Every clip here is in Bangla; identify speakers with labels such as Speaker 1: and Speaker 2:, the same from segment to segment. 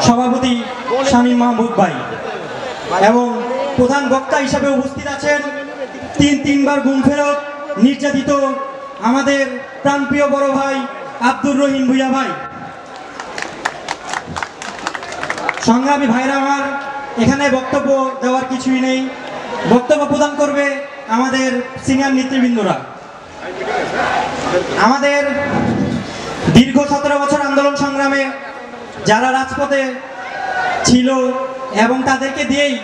Speaker 1: সভাপতি শামীম মাহমুদ ভাই এবং প্রধান বক্তা হিসেবে উপস্থিত আছেন তিনবার গুম ফেরত নির্যাতিত আমাদের প্রাণপ্রিয় বড় ভাই আব্দুর রহিম ভূঁইয়া ভাই। সংগ্রামী ভাইরা আমার, এখানে বক্তব্য দেওয়ার কিছুই নেই, বক্তব্য প্রদান করবে আমাদের সিনিয়র নেতৃবৃন্দরা। আমাদের দীর্ঘ 17 বছর আন্দোলন সংগ্রামে যারা রাজপথে ছিল এবং তাদেরকে দিয়েই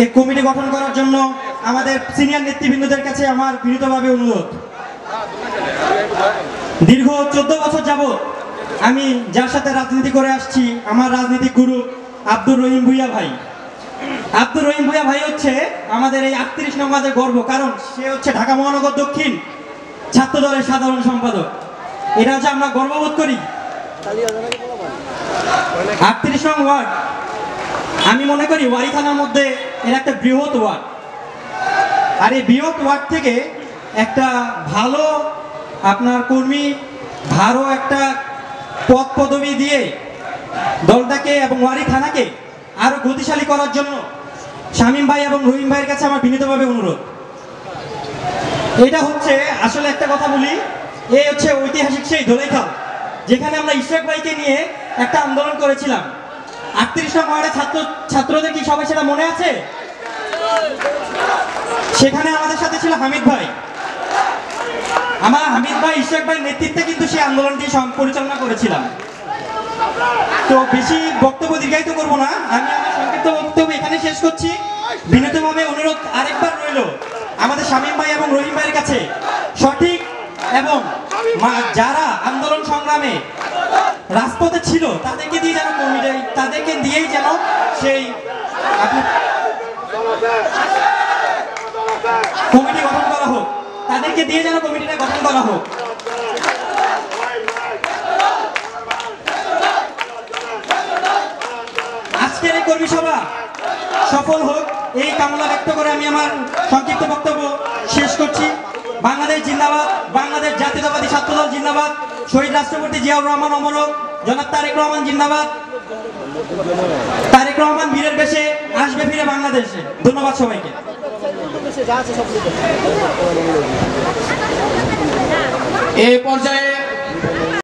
Speaker 1: এই কমিটি গঠন করার জন্য আমাদের সিনিয়র নেতৃবৃন্দদের কাছে আমার বিনীতভাবে অনুরোধ। দীর্ঘ 14 বছর যাবৎ আমি যার সাথে রাজনীতি করে আসছি, আমার রাজনৈতিক গুরু আব্দুর রহিম ভূঁইয়া ভাই। আব্দুর রহিম ভূঁইয়া ভাই হচ্ছে আমাদের এই 38 নং ওয়ার্ডের গর্ব, কারণ সে হচ্ছে ঢাকা মহানগর দক্ষিণ ছাত্র দলের সাধারণ সম্পাদক। এটা হচ্ছে আমরা গর্ববোধ করি। 38 নং ওয়ার্ড আমি মনে করি ওয়ারী থানার মধ্যে এর একটা বৃহৎ ওয়ার্ড, আর এই বৃহৎ ওয়ার্ড থেকে একটা ভালো আপনার কর্মী, ভালো একটা পদ পদবি দিয়ে দলটাকে এবং ওয়ারী থানাকে আরো গতিশালী করার জন্য শামীম ভাই এবং রহিম ভাইয়ের কাছে আমার বিনীতভাবে অনুরোধ। এটা হচ্ছে আসলে একটা কথা বলি, এই হচ্ছে ঐতিহাসিক সেই ধোলাইখাল, যেখানে আমরা ইশরাক ভাইকে নিয়ে একটা আন্দোলন করেছিলাম। 38 নং ওয়ার্ডের ছাত্রদের কি সবাই সেটা মনে আছে? সেখানে আমাদের সাথে ছিল হামিদ ভাই। আমার হামিদ ভাই, ইশরাক ভাইয়ের নেতৃত্বে কিন্তু সেই আন্দোলনটি পরিচালনা করেছিলাম। তো বেশি বক্তব্য দীর্ঘায়িত করবো না, আমি আমার সংক্ষিপ্ত বক্তব্য এখানে শেষ করছি। বিনীতভাবে অনুরোধ আরেকবার রইল আমাদের শামীম ভাই এবং রহিম ভাইয়ের কাছে, সঠিক এবং যারা আন্দোলন সংগ্রামে রাজপথে ছিল তাদেরকে দিয়ে যেন তাদেরকে দিয়েই যেন সেই কমিটি গঠন করা হোক, তাদেরকে দিয়ে যেন কমিটিটা গঠন করা হোক। আজকের এই কর্মী সভা সফল হোক এই কামনা ব্যক্ত করে আমি আমার সংক্ষিপ্ত বক্তব্য শেষ করছি। বাংলাদেশ জিন্দাবাদ, বাংলাদেশ জাতীয়তাবাদী ছাত্রদল জিন্দাবাদ, শহীদ রাষ্ট্রপতি জিয়াউর রহমান অমর হোক, জনাব তারেক রহমান জিন্দাবাদ। তারেক রহমান বীরের বেশে আসবে ফিরে বাংলাদেশে। ধন্যবাদ সবাইকে।
Speaker 2: এই পর্যায়ে